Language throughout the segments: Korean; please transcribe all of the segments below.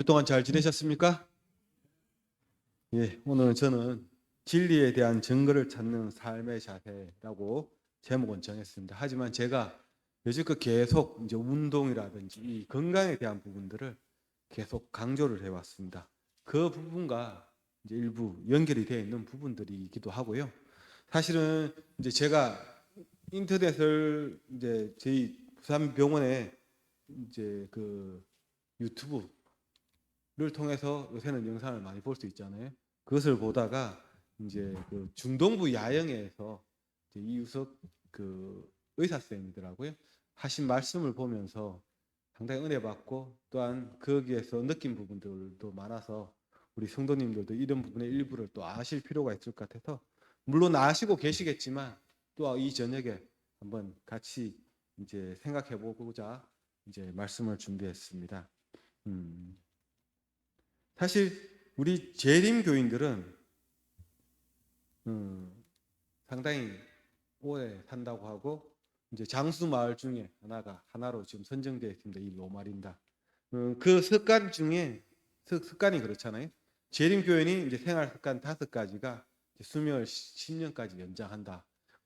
그동안 잘 지내셨습니까? 예, 오늘 저는 진리에 대한 증거를 찾는 삶의 자세라고 제목은 정했습니다. 하지만 제가 여지껏 계속 이제 운동이라든지 이 건강에 대한 부분들을 계속 강조를 해왔습니다. 그 부분과 이제 일부 연결이 되어 있는 부분들이기도 하고요. 사실은 이제 제가 인터넷을 이제 저희 부산병원에 이제 그 유튜브 를 통해서 요새는 영상을 많이 볼 수 있잖아요. 그것을 보다가 이제 그 중동부 야영에서 이제 이유석 그 의사 선생님이더라고요. 하신 말씀을 보면서 상당히 은혜 받고 또한 거기에서 느낀 부분들도 많아서 우리 성도님들도 이런 부분의 일부를 또 아실 필요가 있을 것 같아서 물론 아시고 계시겠지만 또 이 저녁에 한번 같이 이제 생각해 보고자 이제 말씀을 준비했습니다. 음. 사실 우리 재림 교인들은 상당히 오래 산다고 하고 이제 장수 마을 중에 하나로 지금 선정되어 있습니다. 이 로마린다. 그 습관 중에 습관이 그렇잖아요. 재림 교인이 이제 생활 습관 5가지가 수명을 10년까지 연장한다.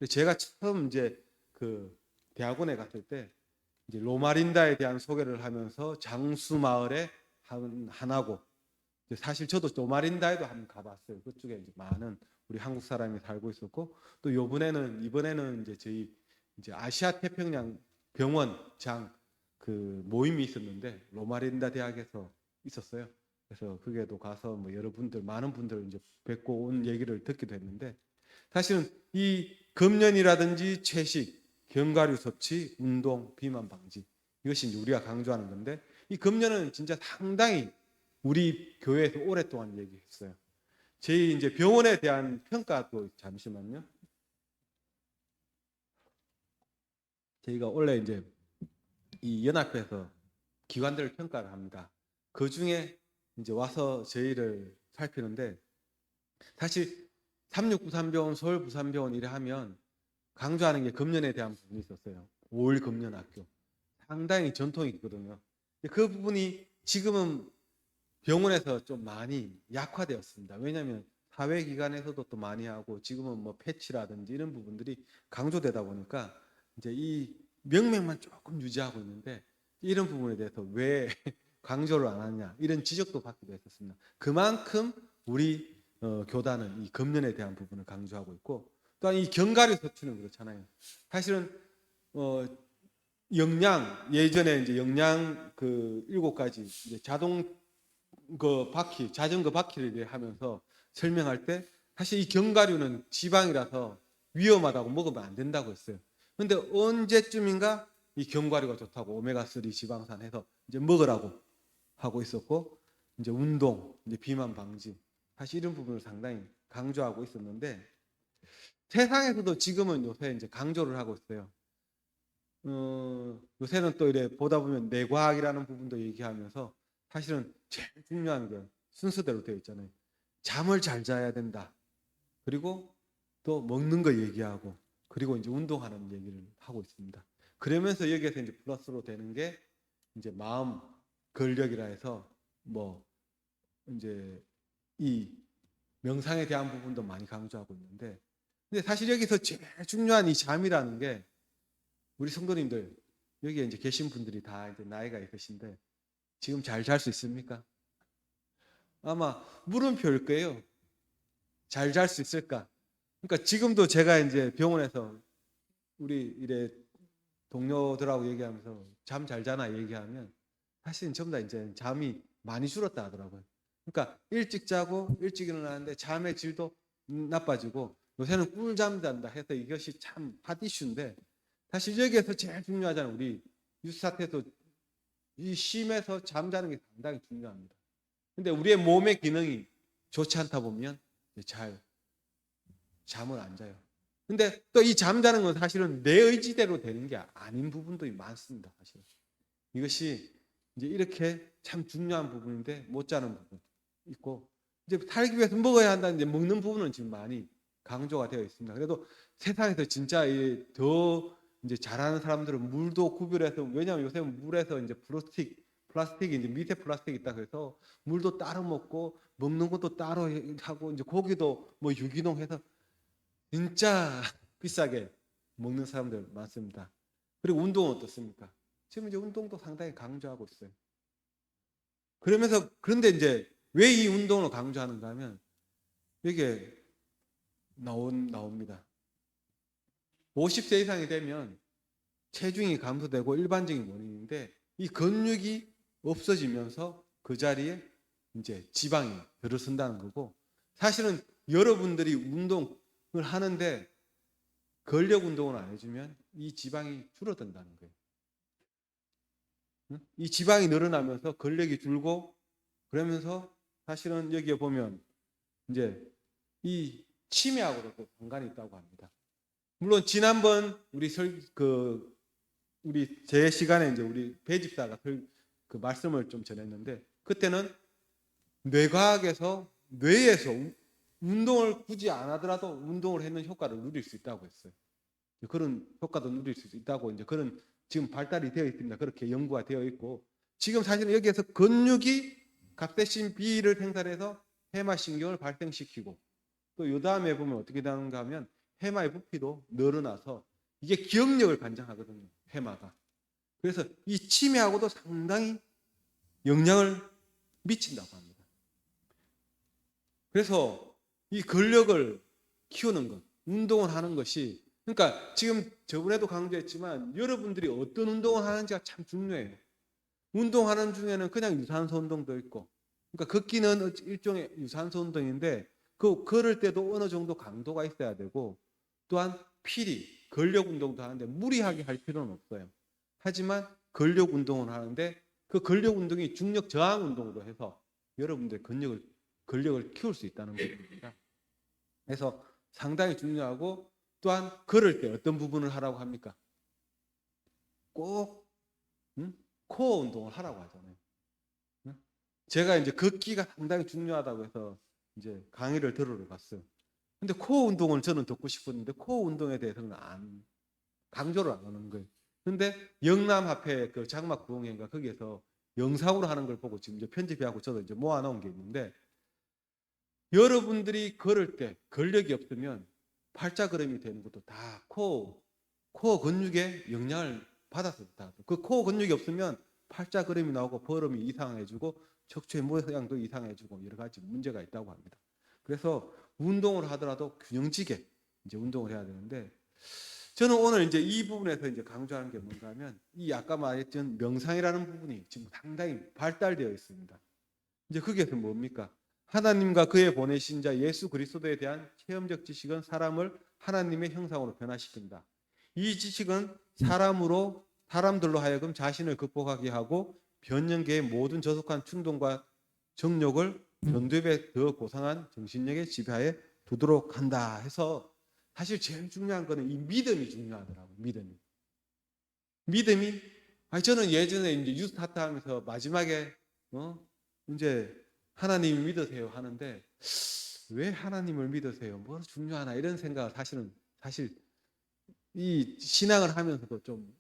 제가 처음 이제 그 대학원에 갔을 때 이제 로마린다에 대한 소개를 하면서 장수 마을의 하나고 사실 저도 로마린다에도 한번 가봤어요. 그쪽에 이제 많은 우리 한국 사람이 살고 있었고 또 이번에는 이제 저희 이제 아시아 태평양 병원장 그 모임이 있었는데 로마린다 대학에서 있었어요. 그래서 거기에도 가서 뭐 여러분들 많은 분들 이제 뵙고 온 얘기를 듣기도 했는데 사실은 이 금연이라든지 채식, 견과류 섭취, 운동, 비만 방지 이것이 이제 우리가 강조하는 건데 이 금연은 진짜 상당히 우리 교회에서 오랫동안 얘기했어요. 저희 이제 병원에 대한 평가도 잠시만요. 저희가 원래 이제 이 연합회에서 기관들을 평가를 합니다. 그 중에 이제 와서 저희를 살피는데 사실 36부산병원, 서울부산병원 이래 하면 강조하는 게 금연에 대한 부분이 있었어요. 5일 금연학교. 상당히 전통이 있거든요. 그 부분이 지금은 병원에서 좀 많이 약화되었습니다. 왜냐하면 사회기관에서도 또 많이 하고 지금은 뭐 패치라든지 이런 부분들이 강조되다 보니까 이제 이 명맥만 조금 유지하고 있는데 이런 부분에 대해서 왜 강조를 안 하냐 이런 지적도 받기도 했었습니다. 그만큼 우리 교단은 이 금연에 대한 부분을 강조하고 있고 또한 이 견과류 섭취는 그렇잖아요. 사실은 어, 예전에 이제 영양 그 7가지 이제 자전거 바퀴를 하면서 설명할 때 사실 이 견과류는 지방이라서 위험하다고 먹으면 안 된다고 했어요. 근데 언제쯤인가 이 견과류가 좋다고 오메가3 지방산 해서 이제 먹으라고 하고 있었고 이제 운동, 이제 비만 방지 사실 이런 부분을 상당히 강조하고 있었는데 세상에서도 지금은 요새 이제 강조를 하고 있어요. 요새는 또 이래 보다 보면 뇌과학이라는 부분도 얘기하면서 사실은 제일 중요한 게 순서대로 되어 있잖아요. 잠을 잘 자야 된다. 그리고 또 먹는 거 얘기하고 그리고 이제 운동하는 얘기를 하고 있습니다. 그러면서 여기에서 이제 플러스로 되는 게 이제 마음 근력이라 해서 뭐 이제 이 명상에 대한 부분도 많이 강조하고 있는데 근데 사실 여기서 제일 중요한 이 잠이라는 게 우리 성도님들 여기에 이제 계신 분들이 다 이제 나이가 있으신데 지금 잘 잘 수 있습니까? 아마 물음표일 거예요. 잘 잘 수 있을까? 그러니까 지금도 제가 이제 병원에서 우리 이래 동료들하고 얘기하면서 잠 잘 자나 얘기하면 사실은 전부 다 이제 잠이 많이 줄었다 하더라고요. 그러니까 일찍 자고 일찍 일어나는데 잠의 질도 나빠지고 요새는 꿀잠 잔다 해서 이것이 참 핫 이슈인데 사실 여기에서 제일 중요하잖아요. 우리 뉴스 사태에서 이 쉼에서 잠자는 게 상당히 중요합니다. 근데 우리의 몸의 기능이 좋지 않다 보면 잘 잠을 안 자요. 근데 또 이 잠자는 건 사실은 내 의지대로 되는 게 아닌 부분도 많습니다. 사실 이것이 이제 이렇게 참 중요한 부분인데 못 자는 부분 있고 이제 살기 위해서 먹어야 한다는 이제 먹는 부분은 지금 많이 강조가 되어 있습니다. 그래도 세상에서 진짜 더 이제 잘하는 사람들은 물도 구별해서 왜냐하면 요새 물에서 이제 플라스틱이 이제 밑에 플라스틱이 있다고 해서 물도 따로 먹고 먹는 것도 따로 하고 이제 고기도 뭐 유기농 해서 진짜 비싸게 먹는 사람들 많습니다. 그리고 운동은 어떻습니까? 지금 이제 운동도 상당히 강조하고 있어요. 그러면서 그런데 이제 왜 이 운동을 강조하는가 하면 이게 나옵니다. 50세 이상이 되면 체중이 감소되고 일반적인 원인인데 이 근육이 없어지면서 그 자리에 이제 지방이 들어선다는 거고 사실은 여러분들이 운동을 하는데 근력 운동을 안 해주면 이 지방이 줄어든다는 거예요. 이 지방이 늘어나면서 근력이 줄고 그러면서 사실은 여기에 보면 이제 이 치매하고도 관련이 있다고 합니다. 물론 지난번 우리 제 시간에 이제 우리 배 집사가 그 말씀을 좀 전했는데 그때는 뇌과학에서 뇌에서 운동을 굳이 안 하더라도 운동을 했는 효과를 누릴 수 있다고 했어요. 그런 효과도 누릴 수 있다고 이제 그런 지금 발달이 되어 있습니다. 그렇게 연구가 되어 있고 지금 사실은 여기에서 근육이 갑세신 B를 생산해서 해마신경을 발생시키고 또 요 다음에 보면 어떻게 되는가 하면 해마의 부피도 늘어나서 이게 기억력을 관장하거든요. 해마가. 그래서 이 치매하고도 상당히 영향을 미친다고 합니다. 그래서 이 근력을 키우는 것, 운동을 하는 것이 그러니까 지금 저번에도 강조했지만 여러분들이 어떤 운동을 하는지가 참 중요해요. 운동하는 중에는 그냥 유산소 운동도 있고 그러니까 걷기는 일종의 유산소 운동인데 그 걸을 때도 어느 정도 강도가 있어야 되고 또한 필히 근력 운동도 하는데 무리하게 할 필요는 없어요. 하지만 근력 운동을 하는데 그 근력 운동이 중력 저항 운동으로 해서 여러분들의 근력을 키울 수 있다는 겁니다. 그래서 상당히 중요하고 또한 걸을 때 어떤 부분을 하라고 합니까? 꼭 코어 운동을 하라고 하잖아요. 제가 이제 걷기가 상당히 중요하다고 해서 이제 강의를 들으러 갔어요. 근데 코어 운동을 저는 듣고 싶었는데 코어 운동에 대해서는 강조를 안 하는 거예요. 근데 영남합회 그 장막 부흥회인가 거기에서 영상으로 하는 걸 보고 지금 이제 편집하고 저도 이제 모아놓은 게 있는데 여러분들이 걸을 때 근력이 없으면 팔자걸음이 되는 것도 다 코어 근육에 영향을 받아서 그 코어 근육이 없으면 팔자걸음이 나오고 걸음이 이상해지고 척추의 모양도 이상해지고 여러 가지 문제가 있다고 합니다. 그래서 운동을 하더라도 균형지게 이제 운동을 해야 되는데 저는 오늘 이제 이 부분에서 이제 강조하는 게 뭔가 하면 이 아까 말했던 명상이라는 부분이 지금 상당히 발달되어 있습니다. 이제 거기에서 뭡니까? 하나님과 그의 보내신 자 예수 그리스도에 대한 체험적 지식은 사람을 하나님의 형상으로 변화시킨다. 이 지식은 사람들로 하여금 자신을 극복하게 하고 변형계의 모든 저속한 충동과 정욕을 견뎌배 더 고상한 정신력의 지배하에 두도록 한다 해서 사실 제일 중요한 거는 이 믿음이 중요하더라고요. 믿음이 저는 예전에 이제 뉴스타트 하면서 마지막에 이제 하나님 믿으세요 하는데 왜 하나님을 믿으세요? 뭐 중요하나 이런 생각을 사실 이 신앙을 하면서도 좀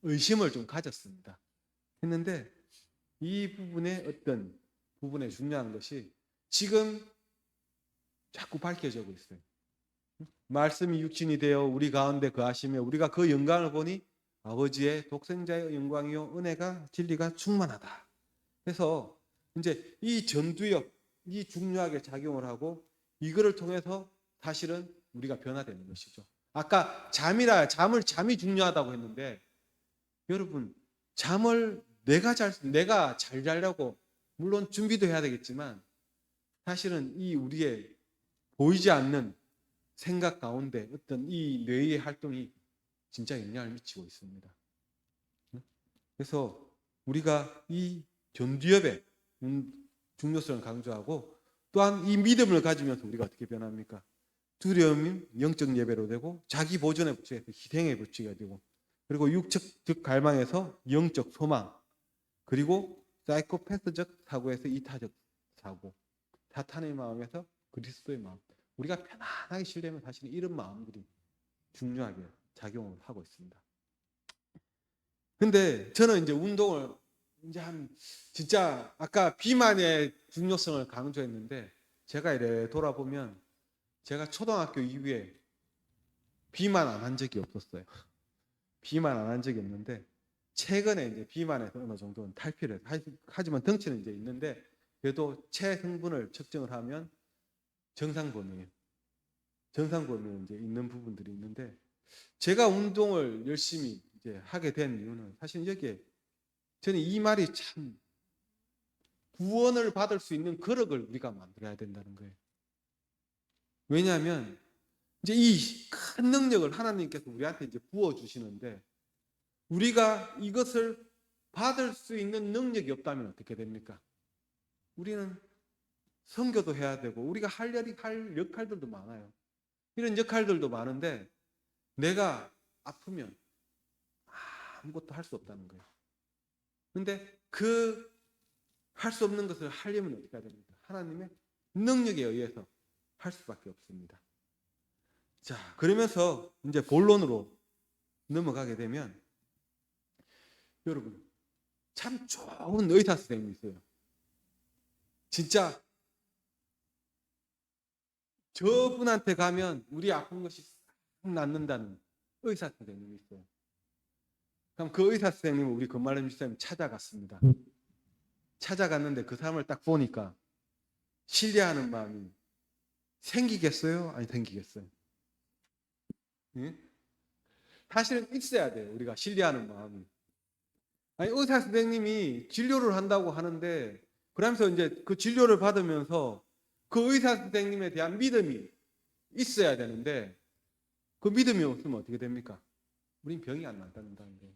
의심을 좀 가졌습니다. 했는데 이 어떤 부분에 중요한 것이 지금 자꾸 밝혀지고 있어요. 말씀이 육신이 되어 우리 가운데 거하시며 우리가 그 영광을 보니 아버지의 독생자의 영광이요 은혜가 진리가 충만하다. 그래서 이제 이 전두엽 이 중요하게 작용을 하고 이거를 통해서 사실은 우리가 변화되는 것이죠. 아까 잠이 중요하다고 했는데 여러분 잠을 내가 잘 자려고 물론 준비도 해야 되겠지만 사실은 이 우리의 보이지 않는 생각 가운데 어떤 이 뇌의 활동이 진짜 영향을 미치고 있습니다. 그래서 우리가 이 전두엽의 중요성을 강조하고 또한 이 믿음을 가지면서 우리가 어떻게 변합니까? 두려움이 영적 예배로 되고 자기 보존의 부치에서 희생의 부치가 되고 그리고 육적 갈망에서 영적 소망 그리고 사이코패스적 사고에서 이타적 사고 사탄의 마음에서 그리스도의 마음 우리가 편안하게 쉬려면 사실 이런 마음들이 중요하게 작용을 하고 있습니다. 근데 저는 이제 운동을 이제 진짜 아까 비만의 중요성을 강조했는데 제가 이래 돌아보면 제가 초등학교 이후에 비만 안 한 적이 없었어요. 비만 안 한 적이 없는데 최근에 이제 비만에서 어느 정도는 탈피를 하지만 덩치는 이제 있는데 그래도 체성분을 측정을 하면 정상 범위예요. 정상 범위에 이제 있는 부분들이 있는데 제가 운동을 열심히 이제 하게 된 이유는 사실 여기에 저는 이 말이 참 구원을 받을 수 있는 거력을 우리가 만들어야 된다는 거예요. 왜냐하면 이제 이 큰 능력을 하나님께서 우리한테 이제 부어 주시는데 우리가 이것을 받을 수 있는 능력이 없다면 어떻게 됩니까? 우리는 선교도 해야 되고 우리가 할 역할들도 많아요. 이런 역할들도 많은데 내가 아프면 아무것도 할 수 없다는 거예요. 근데 그 할 수 없는 것을 하려면 어떻게 해야 됩니까? 하나님의 능력에 의해서 할 수밖에 없습니다. 자, 그러면서 이제 본론으로 넘어가게 되면 여러분 참 좋은 의사 선생님이 있어요. 진짜 저분한테 가면 우리 아픈 것이 싹 낫는다는 의사 선생님이 있어요. 그럼 그 의사 선생님을 우리 금말렘 집사님 찾아갔습니다. 찾아갔는데 그 사람을 딱 보니까 신뢰하는 마음이 생기겠어요? 아니 생기겠어요? 예? 사실은 있어야 돼요. 우리가 신뢰하는 마음이. 아니 의사 선생님이 진료를 한다고 하는데 그러면서 이제 그 진료를 받으면서 그 의사 선생님에 대한 믿음이 있어야 되는데 그 믿음이 없으면 어떻게 됩니까? 우린 병이 안 낫다는 거예요.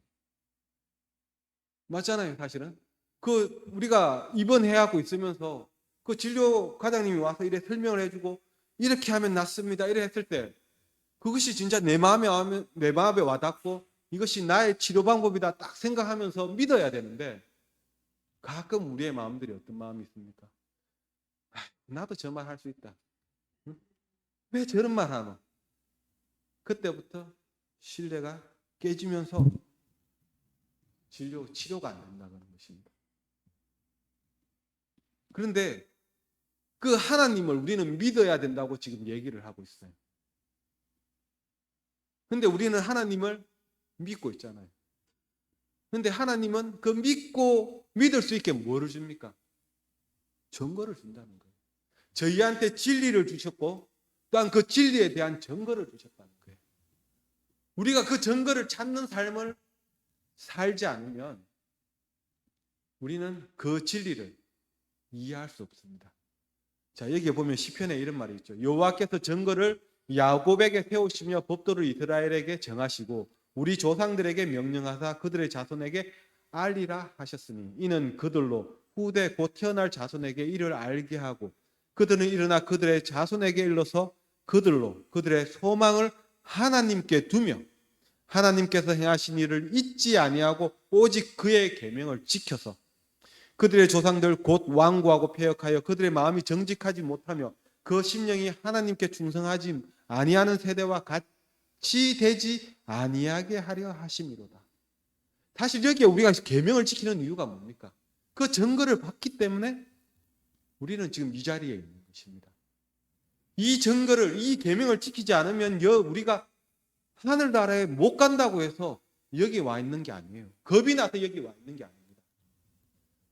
맞잖아요, 사실은. 그 우리가 입원해하고 있으면서 그 진료 과장님이 와서 이래 설명을 해주고 이렇게 하면 낫습니다. 이래 했을 때 그것이 진짜 내 마음에 와닿고 이것이 나의 치료 방법이다 딱 생각하면서 믿어야 되는데 가끔 우리의 마음들이 어떤 마음이 있습니까? 나도 저 말 할 수 있다. 응? 왜 저런 말 하노? 그때부터 신뢰가 깨지면서 치료가 안 된다는 것입니다. 그런데 그 하나님을 우리는 믿어야 된다고 지금 얘기를 하고 있어요. 근데 우리는 하나님을 믿고 있잖아요. 근데 하나님은 그 믿을 수 있게 뭐를 줍니까? 증거를 준다는 거예요. 저희한테 진리를 주셨고 또한 그 진리에 대한 증거를 주셨다는 거예요. 우리가 그 증거를 찾는 삶을 살지 않으면 우리는 그 진리를 이해할 수 없습니다. 자, 여기에 보면 시편에 이런 말이 있죠. 여호와께서 증거를 야곱에게 세우시며 법도를 이스라엘에게 정하시고 우리 조상들에게 명령하사 그들의 자손에게 알리라 하셨으니 이는 그들로 후대 곧 태어날 자손에게 이를 알게 하고 그들은 일어나 그들의 자손에게 일러서 그들로 그들의 소망을 하나님께 두며 하나님께서 행하신 일을 잊지 아니하고 오직 그의 계명을 지켜서 그들의 조상들 곧 완고하고 패역하여 그들의 마음이 정직하지 못하며 그 심령이 하나님께 충성하지 아니하는 세대와 같이 되지 아니하게 하려 하심이로다. 사실 여기에 우리가 계명을 지키는 이유가 뭡니까? 그 증거를 받기 때문에 우리는 지금 이 자리에 있는 것입니다. 이 증거를 이 계명을 지키지 않으면 우리가 하늘나라에 못 간다고 해서 여기 와 있는 게 아니에요. 겁이 나서 여기 와 있는 게 아닙니다.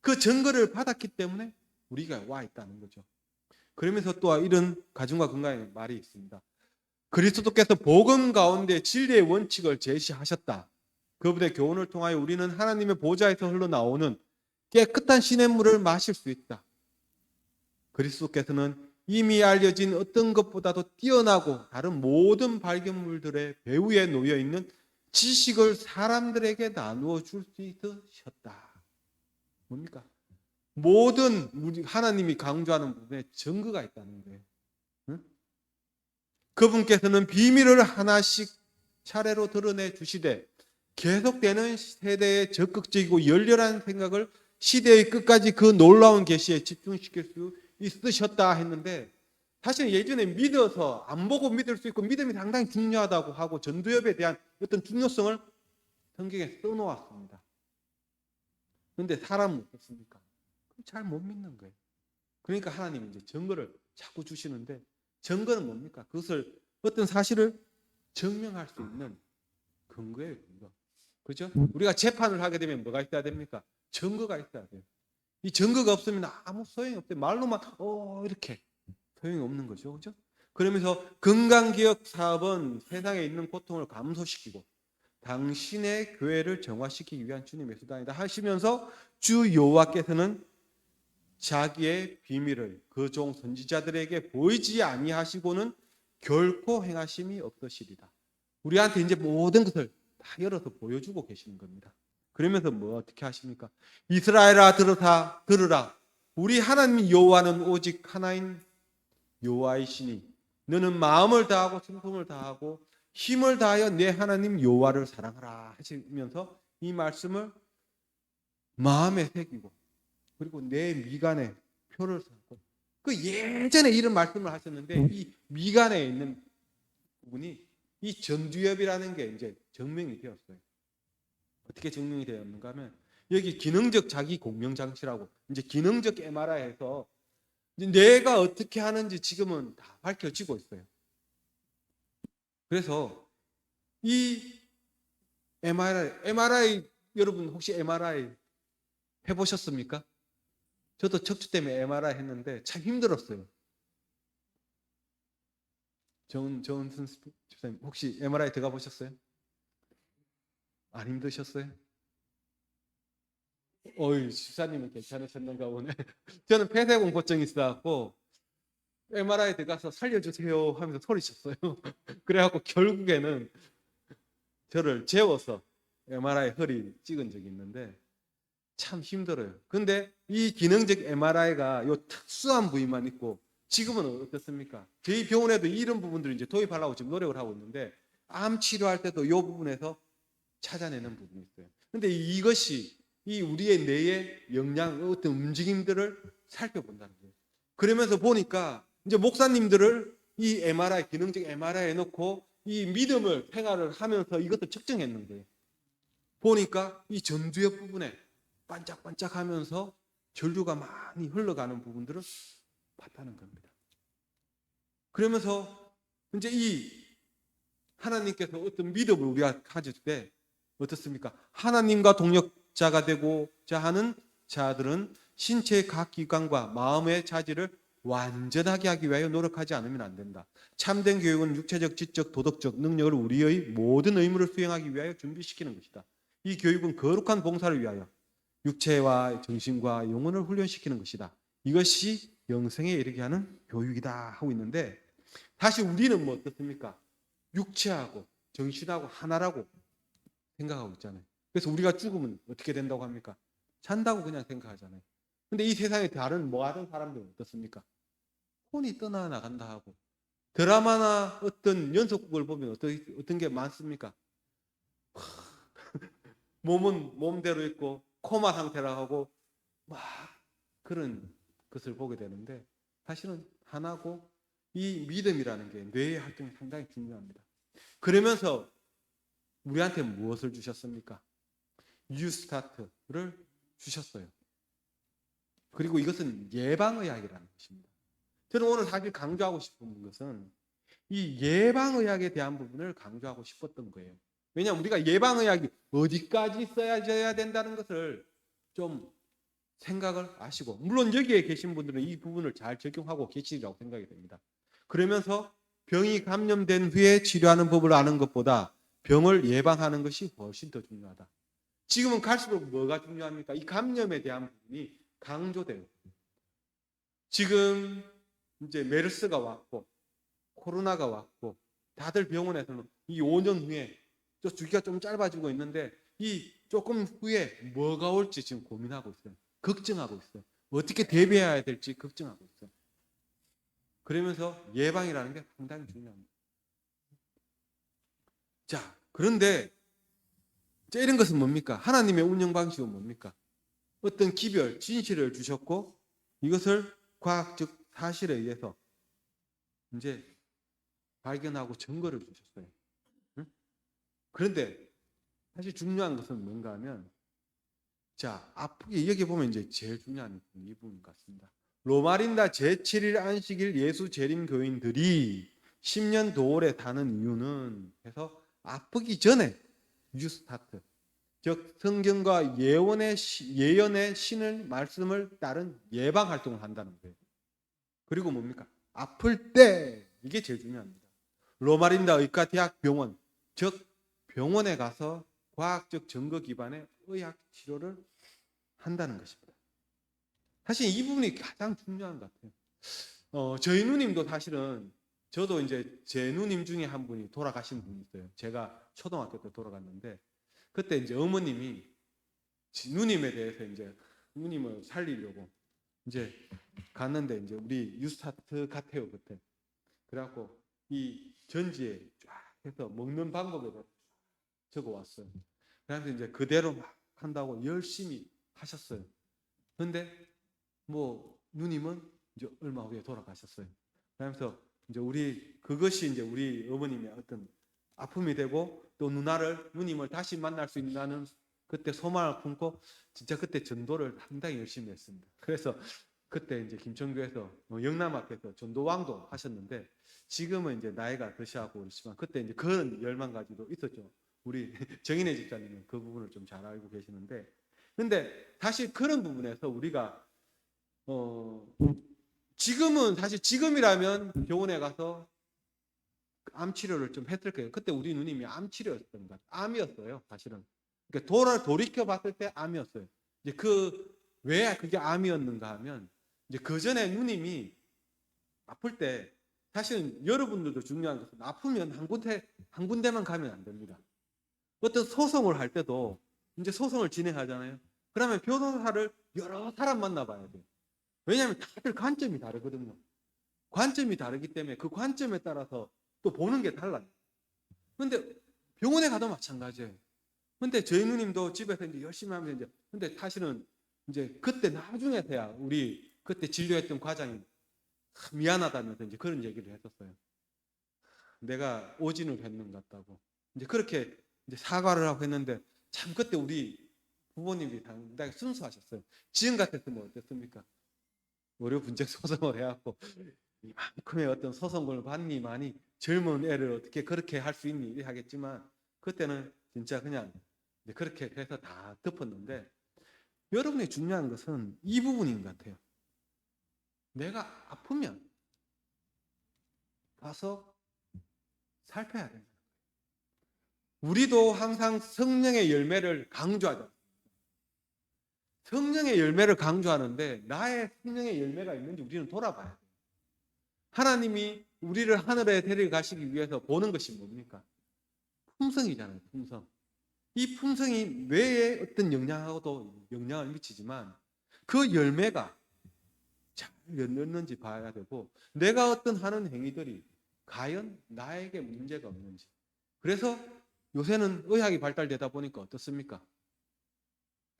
그 증거를 받았기 때문에 우리가 와 있다는 거죠. 그러면서 또 이런 가정과 건강의 말이 있습니다. 그리스도께서 복음 가운데 진리의 원칙을 제시하셨다. 그분의 교훈을 통하여 우리는 하나님의 보좌에서 흘러나오는 깨끗한 시냇물을 마실 수 있다. 그리스도께서는 이미 알려진 어떤 것보다도 뛰어나고 다른 모든 발견물들의 배후에 놓여 있는 지식을 사람들에게 나누어 줄 수 있으셨다. 뭡니까? 모든 우리 하나님이 강조하는 부분에 증거가 있다는 거예요. 응? 그분께서는 비밀을 하나씩 차례로 드러내 주시되 계속되는 세대의 적극적이고 열렬한 생각을 시대의 끝까지 그 놀라운 계시에 집중시킬 수 있으셨다 했는데 사실 예전에 믿어서 안 보고 믿을 수 있고 믿음이 상당히 중요하다고 하고 전두엽에 대한 어떤 중요성을 성경에 써놓았습니다. 근데 사람은 어떻습니까? 잘 못 믿는 거예요. 그러니까 하나님은 이제 증거를 자꾸 주시는데, 증거는 뭡니까? 그것을 어떤 사실을 증명할 수 있는 근거예요, 근거. 그죠? 우리가 재판을 하게 되면 뭐가 있어야 됩니까? 증거가 있어야 돼요. 이 증거가 없으면 아무 소용이 없어요. 말로만 이렇게 소용이 없는 거죠. 그죠? 그러면서 건강기억 사업은 세상에 있는 고통을 감소시키고 당신의 교회를 정화시키기 위한 주님의 수단이다 하시면서 주 여호와께서는 자기의 비밀을 그 종 선지자들에게 보이지 아니하시고는 결코 행하심이 없으시리다. 우리한테 이제 모든 것을 다 열어서 보여주고 계시는 겁니다. 그러면서 뭐 어떻게 하십니까? 이스라엘아 들으라. 우리 하나님 여호와는 오직 하나인 여호와이시니 너는 마음을 다하고 충성을 다하고 힘을 다하여 내 하나님 여호와를 사랑하라 하시면서 이 말씀을 마음에 새기고 그리고 내 미간에 표를 쌓고 그 예전에 이런 말씀을 하셨는데 이 미간에 있는 부분이 이 전두엽이라는 게 이제 증명이 되었어요. 어떻게 증명이 되었는가 하면 여기 기능적 자기 공명 장치라고 이제 기능적 MRI에서 뇌가 어떻게 하는지 지금은 다 밝혀지고 있어요. 그래서 이 MRI 여러분 혹시 MRI 해보셨습니까? 저도 척추 때문에 MRI 했는데 참 힘들었어요. 정은 선생님 혹시 MRI 들어가 보셨어요? 안 힘드셨어요? 어이 집사님은 괜찮으셨는가 보네. 저는 폐쇄공포증이 있어갖고 MRI 들어가서 살려주세요 하면서 소리쳤어요. 그래갖고 결국에는 저를 재워서 MRI 허리 찍은 적이 있는데 참 힘들어요. 근데 이 기능적 MRI가 요 특수한 부위만 있고 지금은 어떻습니까? 저희 병원에도 이런 부분들을 이제 도입하려고 지금 노력을 하고 있는데 암 치료할 때도 이 부분에서 찾아내는 부분이 있어요. 근데 이것이 이 우리의 뇌의 영양, 어떤 움직임들을 살펴본다는 거예요. 그러면서 보니까 이제 목사님들을 이 MRI, 기능적 MRI 해놓고 이 믿음을 생활을 하면서 이것도 측정했는 거예요. 보니까 이 전두엽 부분에 반짝반짝하면서 전류가 많이 흘러가는 부분들을 봤다는 겁니다. 그러면서 이제 이 하나님께서 어떤 믿음을 우리가 가질 때 어떻습니까? 하나님과 동력자가 되고자 하는 자들은 신체의 각 기관과 마음의 자질을 완전하게 하기 위하여 노력하지 않으면 안 된다. 참된 교육은 육체적, 지적, 도덕적 능력을 우리의 모든 의무를 수행하기 위하여 준비시키는 것이다. 이 교육은 거룩한 봉사를 위하여 육체와 정신과 영혼을 훈련시키는 것이다. 이것이 영생에 이르게 하는 교육이다 하고 있는데 사실 우리는 뭐 어떻습니까? 육체하고 정신하고 하나라고 생각하고 있잖아요. 그래서 우리가 죽으면 어떻게 된다고 합니까? 잔다고 그냥 생각하잖아요. 근데 이 세상에 다른 뭐 하던 사람들은 어떻습니까? 혼이 떠나나간다 하고 드라마나 어떤 연속극을 보면 어떤 게 많습니까? 몸은 몸대로 있고 코마 상태라 하고 막 그런 것을 보게 되는데 사실은 하나고 이 믿음이라는 게 뇌의 활동이 상당히 중요합니다. 그러면서 우리한테 무엇을 주셨습니까? 뉴스타트를 주셨어요. 그리고 이것은 예방의학이라는 것입니다. 저는 오늘 사실 강조하고 싶은 것은 이 예방의학에 대한 부분을 강조하고 싶었던 거예요. 왜냐하면 우리가 예방의학이 어디까지 써야 된다는 것을 좀 생각을 하시고 물론 여기에 계신 분들은 이 부분을 잘 적용하고 계시리라고 생각이 됩니다. 그러면서 병이 감염된 후에 치료하는 법을 아는 것보다 병을 예방하는 것이 훨씬 더 중요하다. 지금은 갈수록 뭐가 중요합니까? 이 감염에 대한 부분이 강조돼요. 지금 이제 메르스가 왔고 코로나가 왔고 다들 병원에서는 이 5년 후에 또 주기가 좀 짧아지고 있는데 이 조금 후에 뭐가 올지 지금 고민하고 있어요. 걱정하고 있어요. 어떻게 대비해야 될지 걱정하고 있어요. 그러면서 예방이라는 게 상당히 중요합니다. 자, 그런데 이런 것은 뭡니까? 하나님의 운영 방식은 뭡니까? 어떤 기별, 진실을 주셨고 이것을 과학적 사실에 의해서 이제 발견하고 증거를 주셨어요. 응? 그런데 사실 중요한 것은 뭔가 하면 자, 아프게 여기 보면 이제 제일 중요한 이 부분 같습니다. 로마린다 제7일 안식일 예수 재림 교인들이 10년 도올에 다는 이유는 해서 아프기 전에 뉴스타트, 즉 성경과 예언의 신을 말씀을 따른 예방 활동을 한다는 거예요. 그리고 뭡니까? 아플 때 이게 제일 중요합니다. 로마린다 의과대학 병원, 즉 병원에 가서 과학적 증거 기반의 의학 치료를 한다는 것입니다. 사실 이 부분이 가장 중요한 것 같아요. 저희 누님도 사실은 저도 이제 제 누님 중에 한 분이 돌아가신 분이 있어요. 제가 초등학교 때 돌아갔는데 그때 이제 어머님이 누님에 대해서 이제 누님을 살리려고 이제 갔는데 이제 우리 뉴스타트 같아요 그때. 그래갖고 이 전지에 쫙 해서 먹는 방법에 대해서 적어 왔어요. 그래서 이제 그대로 막 한다고 열심히 하셨어요. 근데 뭐 누님은 이제 얼마 후에 돌아가셨어요. 그러면서 이제 그것이 이제 우리 어머님의 어떤 아픔이 되고 또 누님을 다시 만날 수 있다는 그때 소망을 품고 진짜 그때 전도를 상당히 열심히 했습니다. 그래서 그때 이제 김천교에서 영남학교에서 전도왕도 하셨는데 지금은 이제 나이가 드시하고 그렇지만 그때 이제 그런 열망 가지도 있었죠. 우리 정인혜 집사님은 그 부분을 좀 잘 알고 계시는데 근데 사실 그런 부분에서 우리가 지금은 사실 지금이라면 병원에 가서 암 치료를 좀 했을 거예요. 그때 우리 누님이 암 치료였던 것 같아요. 암이었어요, 사실은. 그러니까 돌이켜 봤을 때 암이었어요. 이제 왜 그게 암이었는가 하면 이제 그 전에 누님이 아플 때 사실은 여러분들도 중요한 것은 아프면 한 군데만 가면 안 됩니다. 어떤 소송을 할 때도 이제 소송을 진행하잖아요. 그러면 변호사를 여러 사람 만나봐야 돼요. 왜냐하면 다들 관점이 다르거든요. 관점이 다르기 때문에 그 관점에 따라서 또 보는 게 달라요. 근데 병원에 가도 마찬가지예요. 근데 저희 누님도 집에서 이제 열심히 하면 이제 근데 사실은 이제 그때 나중에서야 우리 그때 진료했던 과장이 미안하다면서 이제 그런 얘기를 했었어요. 내가 오진을 했는 것 같다고. 이제 그렇게 이제 사과를 하고 했는데 참 그때 우리 부모님이 상당히 순수하셨어요. 지금 같았으면 어땠습니까? 의료 분쟁 소송을 해갖고 이만큼의 어떤 소송을 받니만이 젊은 애를 어떻게 그렇게 할 수 있니 하겠지만 그때는 진짜 그냥 그렇게 해서 다 덮었는데 여러분이 중요한 것은 이 부분인 것 같아요. 내가 아프면 가서 살펴야 된다. 우리도 항상 성령의 열매를 강조하죠. 성령의 열매를 강조하는데 나의 성령의 열매가 있는지 우리는 돌아봐야 돼요. 하나님이 우리를 하늘에 데려가시기 위해서 보는 것이 뭡니까? 품성이잖아요. 품성. 이 품성이 뇌에 어떤 영향하고도 영향을 미치지만 그 열매가 잘 열렸는지 봐야 되고 내가 어떤 하는 행위들이 과연 나에게 문제가 없는지. 그래서 요새는 의학이 발달되다 보니까 어떻습니까?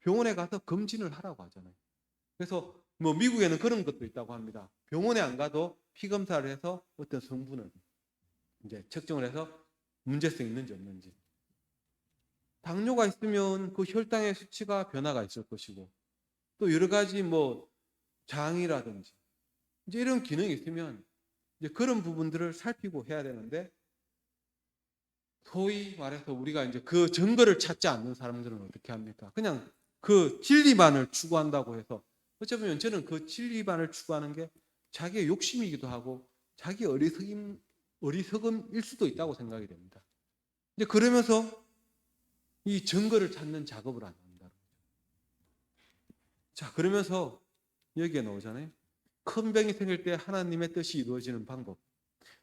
병원에 가서 검진을 하라고 하잖아요. 그래서 뭐 미국에는 그런 것도 있다고 합니다. 병원에 안 가도 피 검사를 해서 어떤 성분을 이제 측정을 해서 문제성이 있는지 없는지. 당뇨가 있으면 그 혈당의 수치가 변화가 있을 것이고 또 여러 가지 뭐 장이라든지 이제 이런 기능이 있으면 이제 그런 부분들을 살피고 해야 되는데 소위 말해서 우리가 이제 그 증거를 찾지 않는 사람들은 어떻게 합니까? 그냥 그 진리만을 추구한다고 해서 어찌 보면 저는 그 진리만을 추구하는 게 자기의 욕심이기도 하고 자기 어리석음일 수도 있다고 생각이 됩니다. 이제 그러면서 이 증거를 찾는 작업을 안 한다. 자, 그러면서 여기에 나오잖아요. 큰 병이 생길 때 하나님의 뜻이 이루어지는 방법.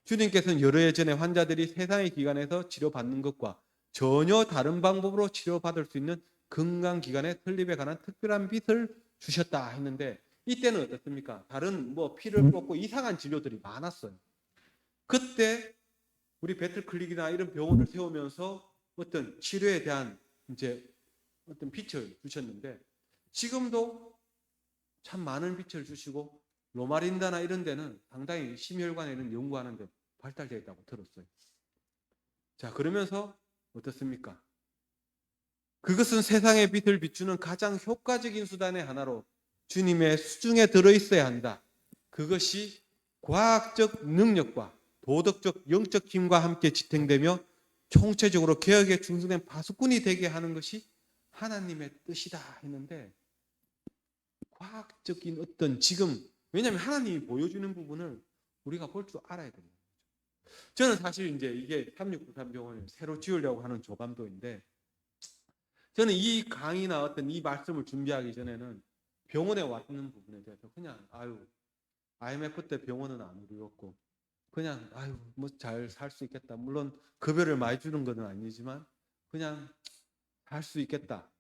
주님께서는 여러 해 전에 환자들이 세상의 기관에서 치료받는 것과 전혀 다른 방법으로 치료받을 수 있는 건강기관의 설립에 관한 특별한 빛을 주셨다 했는데 이때는 어떻습니까? 다른 뭐 피를 뽑고 이상한 진료들이 많았어요. 그때 우리 배틀클릭이나 이런 병원을 세우면서 어떤 치료에 대한 이제 어떤 빛을 주셨는데 지금도 참 많은 빛을 주시고 로마린다나 이런 데는 상당히 심혈관에 이런 연구하는 데 발달되어 있다고 들었어요. 자, 그러면서 어떻습니까? 그것은 세상의 빛을 비추는 가장 효과적인 수단의 하나로 주님의 수중에 들어있어야 한다. 그것이 과학적 능력과 도덕적 영적 힘과 함께 지탱되며 총체적으로 개혁에 충성된 파수꾼이 되게 하는 것이 하나님의 뜻이다 했는데, 과학적인 어떤 지금, 왜냐하면 하나님이 보여주는 부분을 우리가 볼 줄 알아야 됩니다. 저는 사실 이제 이게 3693 병원을 새로 지으려고 하는 조감도인데, 저는 이 강의나 어떤 이 말씀을 준비하기 전에는 병원에 왔는 부분에 대해서 그냥 IMF 때 병원은 안 이루었고 그냥 뭐 잘 살 수 있겠다. 물론 급여를 많이 주는 건 아니지만 그냥 살 수 있겠다.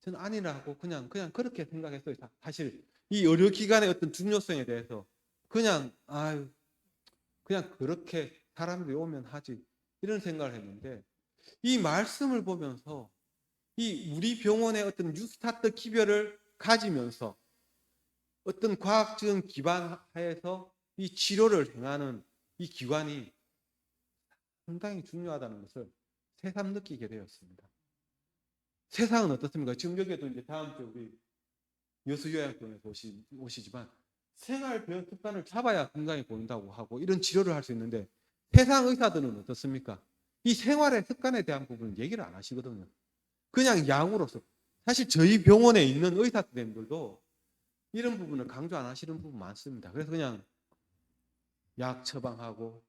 저는 아니라고 그냥 그렇게 생각했어요. 사실 이 의료기관의 어떤 중요성에 대해서 그냥 그냥 그렇게 사람들이 오면 하지 이런 생각을 했는데, 이 말씀을 보면서 이 우리 병원의 어떤 뉴스타트 기별을 가지면서 어떤 과학적인 기반 하에서 이 치료를 행하는 이 기관이 상당히 중요하다는 것을 새삼 느끼게 되었습니다. 세상은 어떻습니까? 지금 여기에도 이제 다음 주에 우리 여수요양병에서 오시지만 생활 병 습관을 잡아야 건강이 보인다고 하고 이런 치료를 할 수 있는데, 세상 의사들은 어떻습니까? 이 생활의 습관에 대한 부분은 얘기를 안 하시거든요. 그냥 약으로서. 사실 저희 병원에 있는 의사 선생님들도 이런 부분을 강조 안 하시는 부분 많습니다. 그래서 그냥 약 처방하고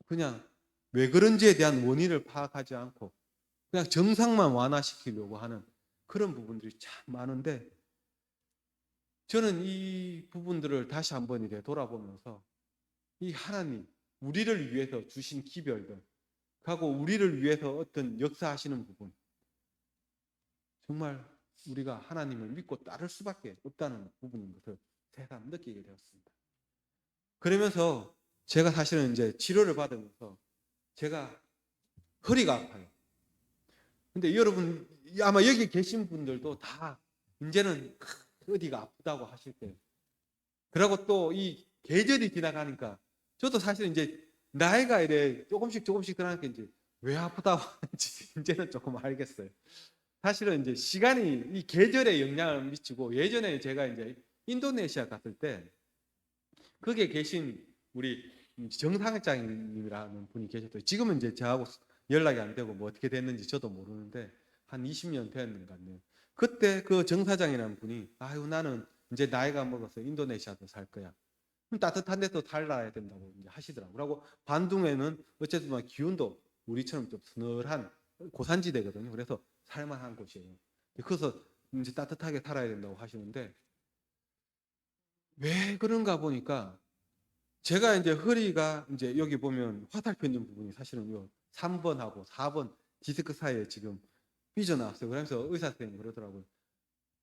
그냥 왜 그런지에 대한 원인을 파악하지 않고 그냥 증상만 완화시키려고 하는 그런 부분들이 참 많은데, 저는 이 부분들을 다시 한번 이렇게 돌아보면서 이 하나님, 우리를 위해서 주신 기별들, 하고 우리를 위해서 어떤 역사하시는 부분, 정말 우리가 하나님을 믿고 따를 수밖에 없다는 부분인 것을 새삼 느끼게 되었습니다. 그러면서 제가 사실은 이제 치료를 받으면서 제가 허리가 아파요. 근데 여러분 아마 여기 계신 분들도 다 이제는 어디가 아프다고 하실 거예요. 그리고 또 이 계절이 지나가니까 저도 사실 이제 나이가 이래 조금씩 들어가니까 이제 왜 아프다고 하는지 이제는 조금 알겠어요. 사실은 이제 시간이 이 계절에 영향을 미치고, 예전에 제가 이제 인도네시아 갔을 때 거기에 계신 우리 정상장님이라는 분이 계셨어요. 지금은 이제 저하고 연락이 안 되고 뭐 어떻게 됐는지 저도 모르는데 한 20년 됐는 것 같네요. 그때 그 정사장이라는 분이 나는 이제 나이가 먹어서 인도네시아도 살 거야. 그럼 따뜻한 데서 살아야 된다고 이제 하시더라고요. 그리고 반둥에는 어쨌든 기온도 우리처럼 좀 서늘한 고산지대거든요. 그래서 살만한 곳이에요. 그래서 이제 따뜻하게 살아야 된다고 하시는데, 왜 그런가 보니까 제가 이제 허리가 이제 여기 보면 화살표 있는 부분이 사실은 요 3번하고 4번 디스크 사이에 지금 삐져나왔어요. 그러면서 의사 선생님이 그러더라고요.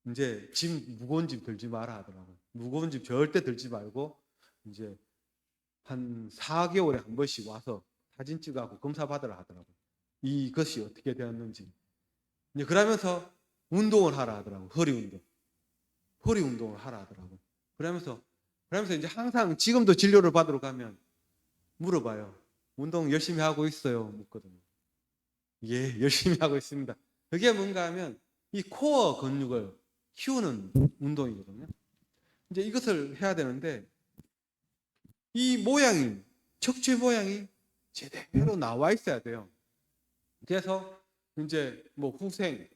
이제 무거운 짐 들지 마라 하더라고요. 무거운 짐 절대 들지 말고 이제 한 4개월에 한 번씩 와서 사진 찍어갖고 검사 받으라 하더라고요. 이것이 어떻게 되었는지. 이제 그러면서 운동을 하라 하더라고요. 허리 운동을 하라 하더라고요. 그러면서 이제 항상 지금도 진료를 받으러 가면 물어봐요. 운동 열심히 하고 있어요? 묻거든요. 예, 열심히 하고 있습니다. 그게 뭔가 하면 이 코어 근육을 키우는 운동이거든요. 이제 이것을 해야 되는데, 이 모양이, 척추 모양이 제대로 나와 있어야 돼요. 그래서 이제 뭐 후생,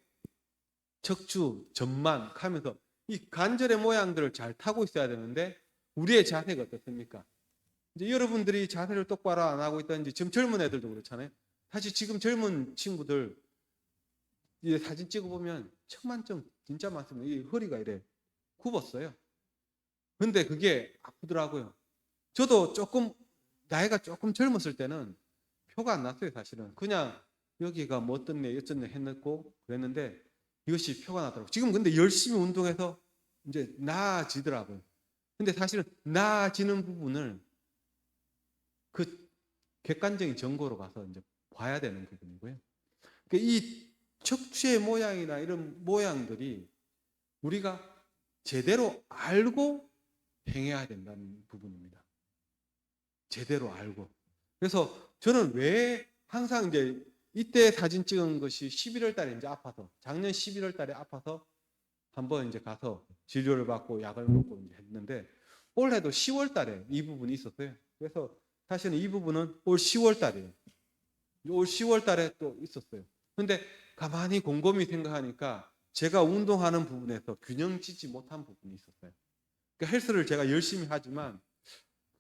척추, 전만 하면서 이 관절의 모양들을 잘 타고 있어야 되는데, 우리의 자세가 어떻습니까? 이제 여러분들이 자세를 똑바로 안 하고 있다든지, 지금 젊은 애들도 그렇잖아요. 사실 지금 젊은 친구들 이 사진 찍어보면 천만점 진짜 많습니다. 이 허리가 이래 굽었어요. 근데 그게 아프더라고요. 저도 나이가 조금 젊었을 때는 표가 안 났어요. 사실은 그냥 여기가 뭐 어떻네 어쩌네 했고 그랬는데, 이것이 표가 나더라고요. 지금 근데 열심히 운동해서 이제 나아지더라고요. 근데 사실은 나아지는 부분을 그 객관적인 정보로 가서 이제 봐야 되는 부분이고요. 그러니까 이 척추의 모양이나 이런 모양들이 우리가 제대로 알고 행해야 된다는 부분입니다. 제대로 알고. 그래서 저는 왜 항상 이제 이때 사진 찍은 것이 11월 달에 이제 아파서, 작년 11월 달에 아파서 한번 이제 가서 진료를 받고 약을 먹고 이제 했는데, 올해도 10월 달에 이 부분이 있었어요. 그래서 사실은 이 부분은 올 10월 달이에요. 올 10월 달에 또 있었어요. 근데 가만히 곰곰이 생각하니까 제가 운동하는 부분에서 균형지지 못한 부분이 있었어요. 그러니까 헬스를 제가 열심히 하지만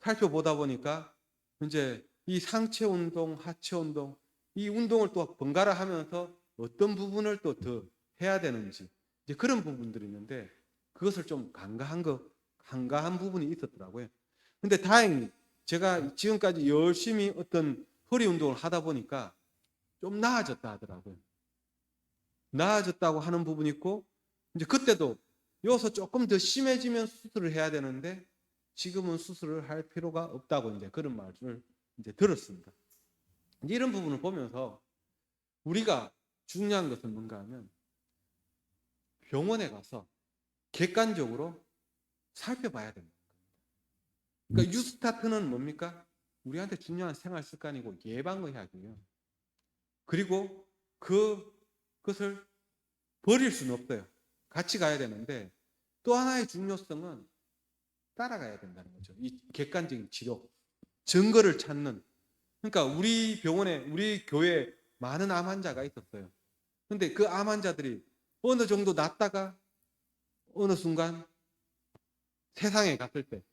살펴보다 보니까 이제 이 상체 운동, 하체 운동, 이 운동을 또 번갈아 하면서 어떤 부분을 또 더 해야 되는지 이제 그런 부분들이 있는데, 그것을 좀 간과한 부분이 있었더라고요. 근데 다행히 제가 지금까지 열심히 어떤 허리 운동을 하다 보니까 좀 나아졌다 하더라고요. 나아졌다고 하는 부분이 있고, 이제 그때도 여기서 조금 더 심해지면 수술을 해야 되는데 지금은 수술을 할 필요가 없다고 이제 그런 말을 이제 들었습니다. 이제 이런 부분을 보면서 우리가 중요한 것은 뭔가 하면 병원에 가서 객관적으로 살펴봐야 됩니다. 그러니까 뉴스타트는 뭡니까? 우리한테 중요한 생활 습관이고 예방의학이에요. 그리고 그것을 버릴 수는 없어요. 같이 가야 되는데, 또 하나의 중요성은 따라가야 된다는 거죠. 이 객관적인 치료, 증거를 찾는. 그러니까 우리 병원에, 우리 교회에 많은 암 환자가 있었어요. 근데 그 암 환자들이 어느 정도 낫다가 어느 순간 세상에 갔을 때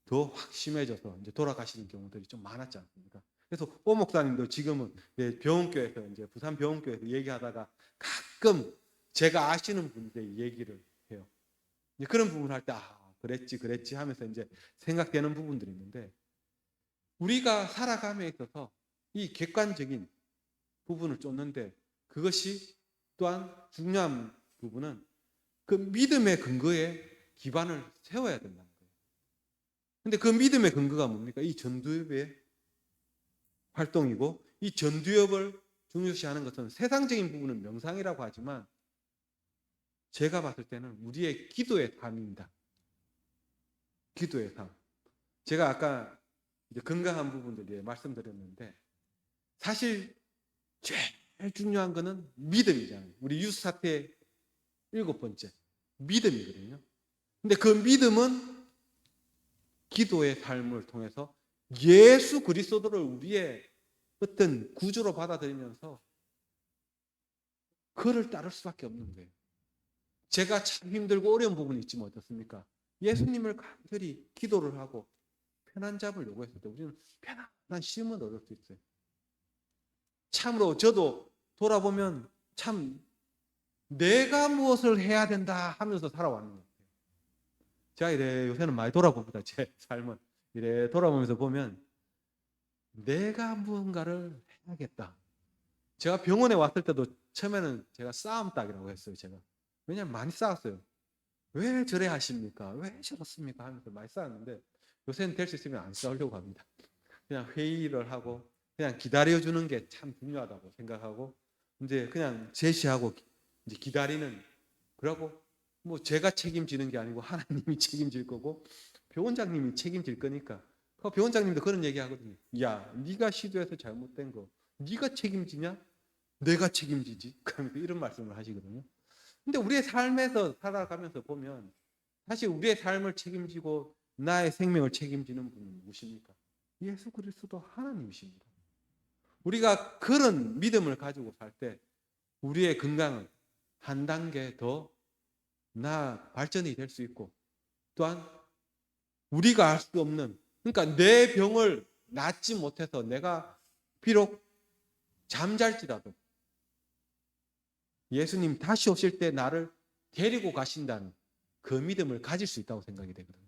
더 확 심해져서 이제 돌아가시는 경우들이 좀 많았지 않습니까? 그래서 오 목사님도 지금은 병원교회에서 이제 부산 병원교회에서 얘기하다가 가끔 제가 아시는 분들의 얘기를 해요. 이제 그런 부분 할 때 그랬지 하면서 이제 생각되는 부분들이 있는데, 우리가 살아감에 있어서 이 객관적인 부분을 쫓는데, 그것이 또한 중요한 부분은 그 믿음의 근거에 기반을 세워야 된다는 거예요. 근데 그 믿음의 근거가 뭡니까? 이 전두엽의 활동이고, 이 전두엽을 중요시하는 것은 세상적인 부분은 명상이라고 하지만 제가 봤을 때는 우리의 기도의 삶입니다. 기도의 삶. 제가 아까 이제 건강한 부분들 말씀드렸는데, 사실 제일 중요한 거는 믿음이잖아요. 우리 유스사태의 7번째 믿음이거든요. 근데 그 믿음은 기도의 삶을 통해서 예수 그리스도를 우리의 어떤 구주로 받아들이면서 그를 따를 수밖에 없는 거예요. 제가 참 힘들고 어려운 부분이 있지만 어떻습니까? 예수님을 간절히 기도를 하고 편한 잠을 요구했을 때 우리는 편안한 쉼을 얻을 수 있어요. 참으로 저도 돌아보면 참 내가 무엇을 해야 된다 하면서 살아왔는 것 같아요. 제가 이래 요새는 많이 돌아봅니다. 제 삶은 이래 돌아보면서 보면 내가 무언가를 해야겠다. 제가 병원에 왔을 때도 처음에는 제가 싸움닭이라고 했어요. 제가. 왜냐하면 많이 싸웠어요. 왜 저래 하십니까? 왜 저렇습니까? 하면서 많이 싸웠는데, 요새는 될 수 있으면 안 싸우려고 합니다. 그냥 회의를 하고 그냥 기다려주는 게 참 중요하다고 생각하고, 이제 그냥 제시하고 이제 기다리는, 그러고 뭐 제가 책임지는 게 아니고 하나님이 책임질 거고 병원장님이 책임질 거니까. 그 병원장님도 그런 얘기 하거든요. 야, 네가 시도해서 잘못된 거 네가 책임지냐? 내가 책임지지. 그러면서 이런 말씀을 하시거든요. 근데 우리의 삶에서 살아가면서 보면 사실 우리의 삶을 책임지고 나의 생명을 책임지는 분은 누구십니까? 예수 그리스도 하나님이십니다. 우리가 그런 믿음을 가지고 살 때 우리의 건강은 한 단계 더 발전이 될 수 있고, 또한 우리가 알 수 없는, 그러니까 내 병을 낫지 못해서 내가 비록 잠잘지라도 예수님 다시 오실 때 나를 데리고 가신다는 그 믿음을 가질 수 있다고 생각이 되거든요.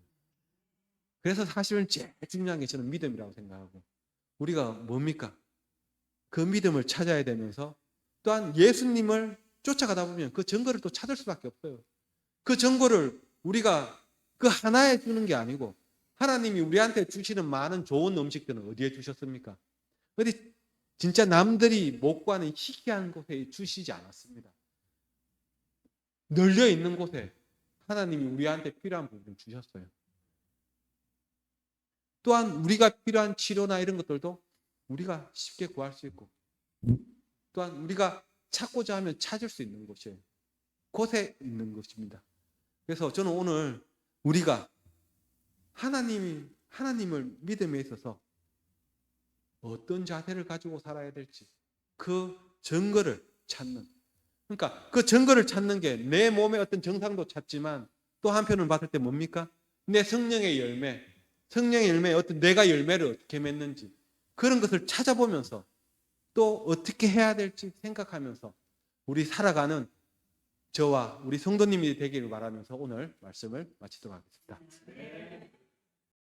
그래서 사실은 제일 중요한 게 저는 믿음이라고 생각하고, 우리가 뭡니까? 그 믿음을 찾아야 되면서 또한 예수님을 쫓아가다 보면 그 증거를 또 찾을 수밖에 없어요. 그 증거를 우리가 그 하나에 주는 게 아니고, 하나님이 우리한테 주시는 많은 좋은 음식들은 어디에 주셨습니까? 어디 진짜 남들이 못 가는 희귀한 곳에 주시지 않았습니다. 널려 있는 곳에 하나님이 우리한테 필요한 부분을 주셨어요. 또한 우리가 필요한 치료나 이런 것들도 우리가 쉽게 구할 수 있고, 또한 우리가 찾고자 하면 찾을 수 있는 곳이에요. 곳에 있는 것입니다. 그래서 저는 오늘 우리가 하나님을 믿음에 있어서 어떤 자세를 가지고 살아야 될지 그 증거를 찾는, 그러니까 그 증거를 찾는 게 내 몸의 어떤 정상도 찾지만 또 한편으로 봤을 때 뭡니까? 내 성령의 열매에 어떤 내가 열매를 어떻게 맺는지 그런 것을 찾아보면서 또 어떻게 해야 될지 생각하면서 우리 살아가는 저와 우리 성도님이 되기를 바라면서 오늘 말씀을 마치도록 하겠습니다.